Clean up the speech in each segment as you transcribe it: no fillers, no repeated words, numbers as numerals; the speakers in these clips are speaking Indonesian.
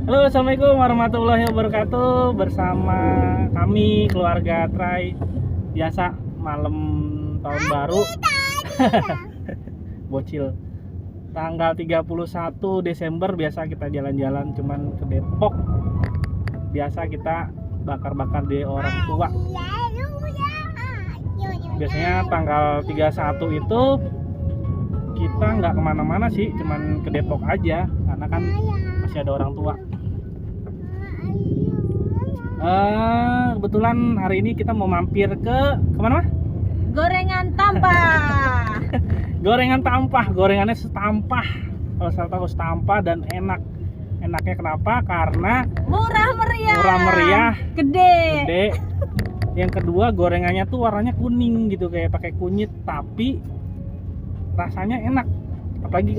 Halo, assalamualaikum warahmatullahi wabarakatuh. Bersama kami keluarga Trai. Biasa malam tahun baru. Bocil. Tanggal 31 Desember biasa kita jalan-jalan cuman ke Depok. Biasa kita bakar-bakar di orang tua. Biasanya tanggal 31 itu kita nggak kemana-mana sih, cuman ke Depok aja karena kan masih ada orang tua. Kebetulan hari ini kita mau mampir ke kemana? Gorengan Tampah. Gorengan Tampah, gorengannya setampah. Kalau saya tahu setampah dan enak. Enaknya kenapa? Karena Murah meriah, gede. Yang kedua, gorengannya tuh warnanya kuning gitu, kayak pakai kunyit, tapi rasanya enak.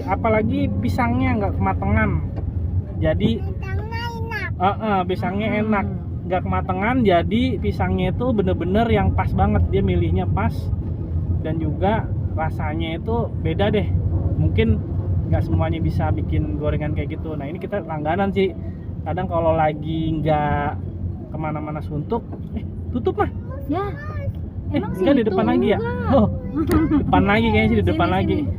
Apalagi pisangnya nggak kematangan. Jadi pisangnya enak, nggak kematangan. Jadi pisangnya itu bener-bener yang pas banget, dia milihnya pas. Dan juga rasanya itu beda deh. Mungkin nggak semuanya bisa bikin gorengan kayak gitu. Nah, ini kita langganan sih. Kadang kalau lagi nggak kemana-mana suntuk, tutup mah. Ya. Emang Enggak, di depan lagi ya? Oh, depan lagi kayaknya sih, di depan lagi.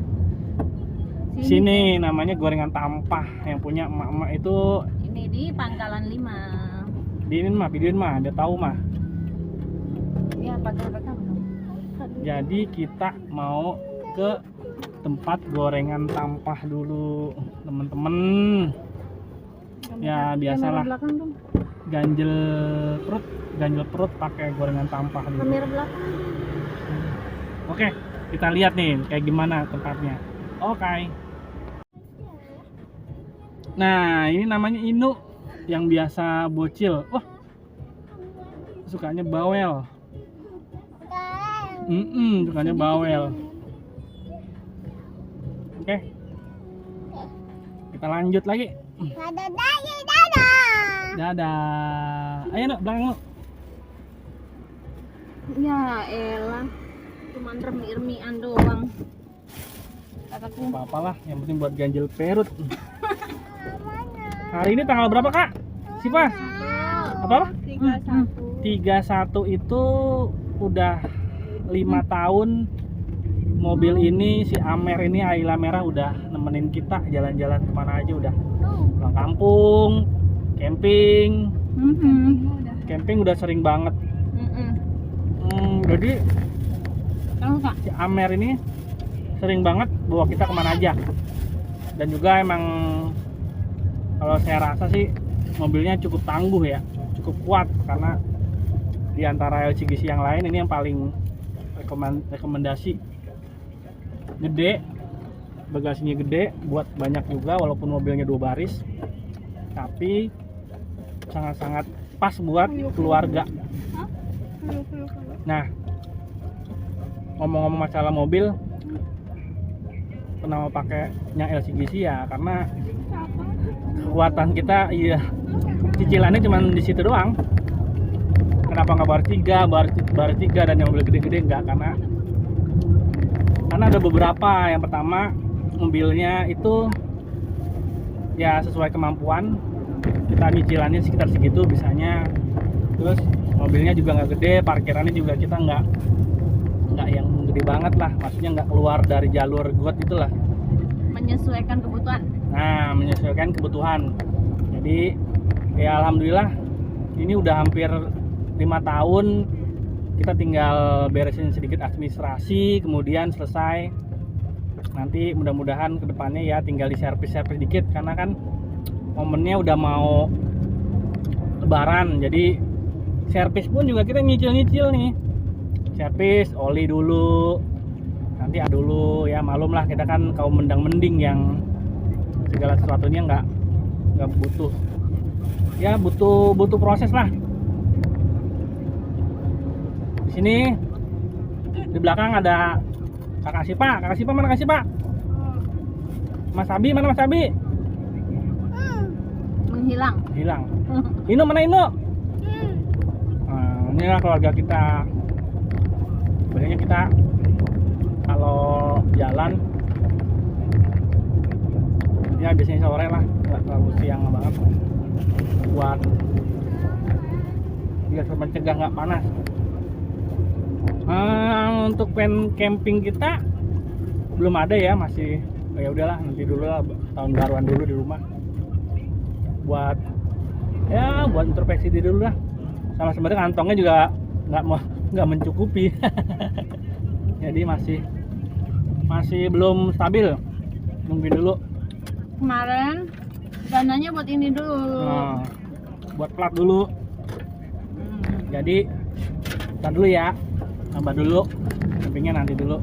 Sini namanya gorengan Tampah, yang punya emak-emak itu. Ini di Pangkalan 5. Di ini mah, videoin mah, dia tahu mah. Ya, pakai-pakai. Jadi kita mau ke tempat gorengan Tampah dulu, temen-temen. Ya biasalah, ganjel perut pakai gorengan Tampah dulu. Kamera belakang. Oke, kita lihat nih kayak gimana tempatnya. Oke. Nah, ini namanya Inu, yang biasa bocil. Wah, sukanya bawel. Sukanya bawel. Oke, kita lanjut lagi. Dadah. Ayo nak, belakang lu. Ya elah. Cuman remi-remian doang. Kataku. Apa-apalah, yang penting buat ganjel perut. Hari ini tanggal berapa, Kak? Siapa? Apa? 31 itu udah 5 tahun mobil ini, si Amer ini, Ayla Merah, udah nemenin kita jalan-jalan kemana aja, udah pulang kampung, camping. Camping udah sering banget. Jadi si Amer ini sering banget bawa kita kemana aja. Dan juga emang kalau saya rasa sih mobilnya cukup tangguh ya, cukup kuat, karena di antara LCGC yang lain ini yang paling rekomendasi. Gede, bagasinya gede, buat banyak juga walaupun mobilnya 2 baris, tapi sangat-sangat pas buat keluarga. Nah, ngomong-ngomong masalah mobil, kenapa pakainya LCGC ya? Karena kekuatan kita, iya, cicilannya cuma di situ doang. Kenapa nggak bar 3 dan yang mobil gede-gede enggak? Karena ada beberapa. Yang pertama, mobilnya itu ya sesuai kemampuan, kita nyicilannya sekitar segitu bisanya. Terus mobilnya juga nggak gede, parkirannya juga kita nggak yang gede banget lah, maksudnya nggak keluar dari jalur got itulah. Menyesuaikan kebutuhan. Nah, menyesuaikan kebutuhan. Jadi ya alhamdulillah ini udah hampir 5 tahun. Kita tinggal beresin sedikit administrasi, kemudian selesai. Nanti mudah-mudahan kedepannya ya tinggal di servis dikit, karena kan momennya udah mau lebaran. Jadi servis pun juga kita nyicil-nyicil nih. Servis oli dulu, nanti dulu ya, malum lah kita kan kaum mendang-mending yang segala sesuatunya nggak butuh, ya butuh proses lah. Di sini di belakang ada Kakak Sipa mana Kak Sipa? Mas Abi mana Mas Abi? Menghilang. Ino mana Ino? Nah, inilah keluarga kita. Biasanya kita kalau jalan ya biasanya sore lah, nggak terlalu siang banget. buat biar mencegah nggak panas. Untuk pen camping kita belum ada ya, masih ya udahlah nanti dulu lah, tahun baruan dulu di rumah buat introspeksi diri dulu lah. Sama sebenarnya kantongnya juga nggak mencukupi. Jadi masih belum stabil, nungguin dulu. Kemarin dananya buat ini dulu. Buat plat dulu. Jadi ntar dulu ya, tambah dulu, campingnya nanti dulu.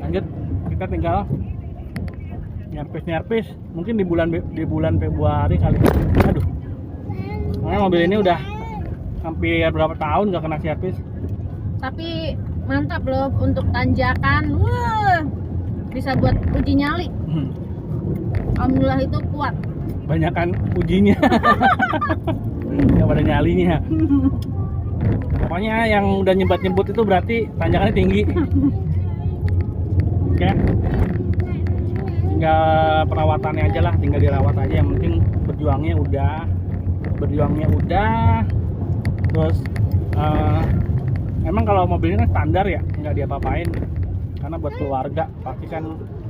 Lanjut, kita tinggal nyarpis mungkin di bulan Februari kali. Aduh, karena mobil ini udah hampir berapa tahun gak kena servis. Tapi mantap loh untuk tanjakan. Wah, bisa buat uji nyali. Alhamdulillah itu kuat. Banyakan ujinya. Nggak pada nyalinya. Pokoknya yang udah nyebut itu berarti tanjakannya tinggi. Oke. Tinggal perawatannya aja lah, tinggal dirawat aja. Yang penting berjuangnya udah. Terus emang kalau mobil ini kan standar ya, nggak diapa-apain. Karena buat keluarga pasti kan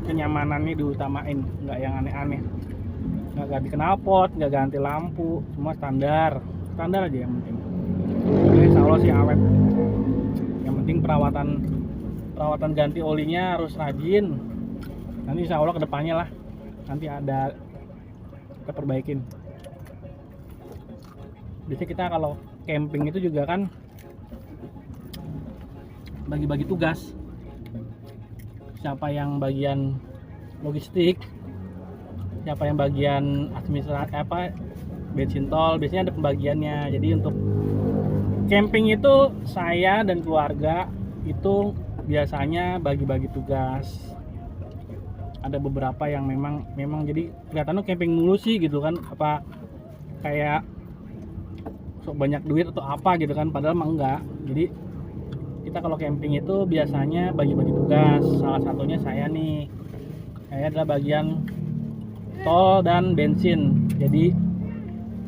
kenyamanannya diutamain, nggak yang aneh-aneh. Nggak ganti knalpot, nggak ganti lampu, semua standar aja yang penting. Jadi insya Allah sih awet. Yang penting perawatan ganti olinya harus rajin. Nanti insya Allah kedepannya lah, nanti ada kita perbaikin. Biasanya kita kalau camping itu juga kan bagi-bagi tugas. Siapa yang bagian logistik, siapa yang bagian administrasi bensin tol, biasanya ada pembagiannya. Jadi untuk camping itu saya dan keluarga itu biasanya bagi-bagi tugas. Ada beberapa yang memang jadi kelihatannya camping mulu sih gitu kan, apa kayak sok banyak duit atau apa gitu kan, padahal mah enggak. Jadi kita kalau camping itu biasanya bagi-bagi tugas. Salah satunya saya adalah bagian tol dan bensin. Jadi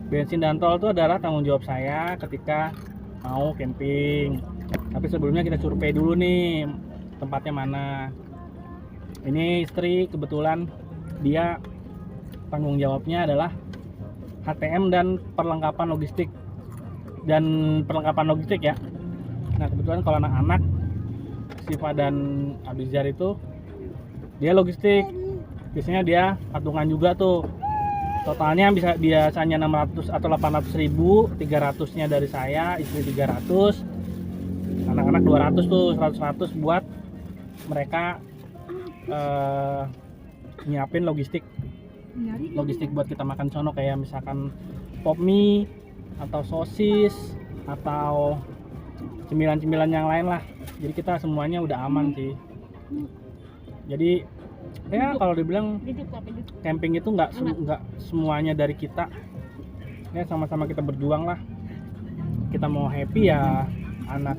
bensin dan tol itu adalah tanggung jawab saya ketika mau camping. Tapi sebelumnya kita survei dulu nih tempatnya mana. Ini istri kebetulan dia tanggung jawabnya adalah HTM dan perlengkapan logistik ya. Nah kebetulan kalau anak-anak Siva dan Abizar itu dia logistik, biasanya dia patungan juga tuh. Totalnya biasanya 600 atau 800 ribu, 300 nya dari saya, istri 300, anak-anak 200 tuh, 100 buat mereka nyiapin logistik buat kita makan sono, kayak misalkan pop mie atau sosis atau cemilan-cemilan yang lain lah. Jadi kita semuanya udah aman sih. Jadi ya kalau dibilang camping itu nggak semuanya dari kita ya, sama-sama kita berjuang lah. Kita mau happy ya, anak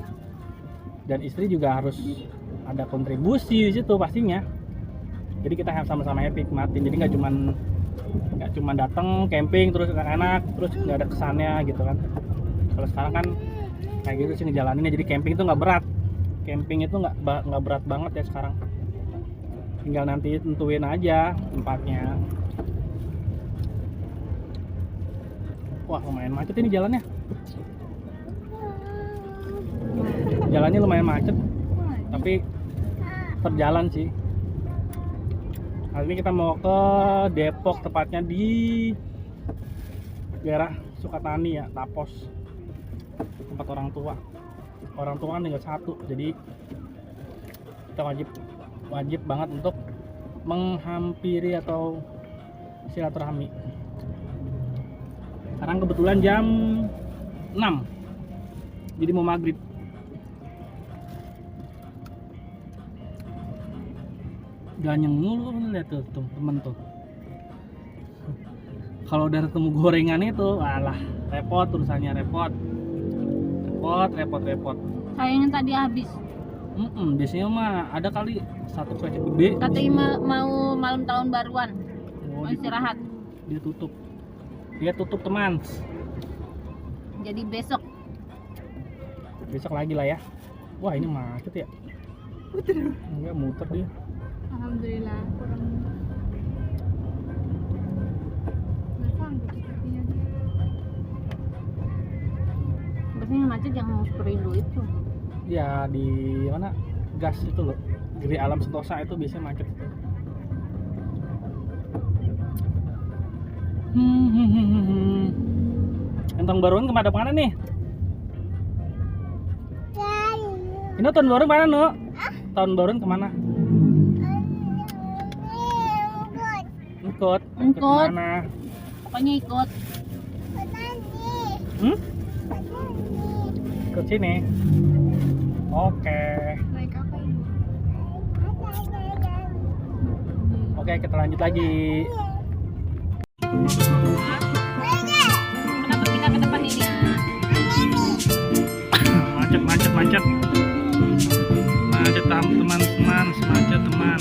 dan istri juga harus ada kontribusi di situ pastinya. Jadi kita sama-sama happy nikmatin. Jadi nggak cuman datang camping terus enak terus nggak ada kesannya gitu kan. Kalau sekarang kan kayak gitu sih ngejalaninnya. Jadi camping itu nggak berat. Camping itu nggak berat banget ya sekarang. Tinggal nanti tentuin aja tempatnya. Wah lumayan macet ini jalannya. Jalannya lumayan macet, tapi terjalan sih. Hari ini kita mau ke Depok, tepatnya di daerah Sukatani ya, Tapos, tempat orang tua kan tinggal satu. Jadi kita wajib banget untuk menghampiri atau silaturahmi. Sekarang kebetulan jam 6, jadi mau maghrib. Ganyeng mulu, lihat tuh temen tuh. Kalau udah ketemu gorengan itu, alah repot urusannya, repot. Kayaknya tadi habis. Biasanya mah ada kali satu paket gede. Katanya mau malam tahun baruan. Oh, Mau istirahat. Dia tutup teman. Jadi besok. Besok lagi lah ya. Wah, ini macet ya. Enggak, muter dia. Alhamdulillah. Nggak sanggup sepertinya dia. Biasanya macet yang Superindo itu. Ya, di mana? Gas itu loh. Giri Alam Sentosa itu biasanya macet. Entong baruan kemana nih? Ini tahun baru mana, Nu? Tahun baru kemana? Ikut. Ikut. Kemana? Pokoknya ikut. Ikut sini. Oke. Naik apa ini? Oke, kita lanjut lagi. Kenapa kita ke depan ini ya? Macet teman-teman, macet teman.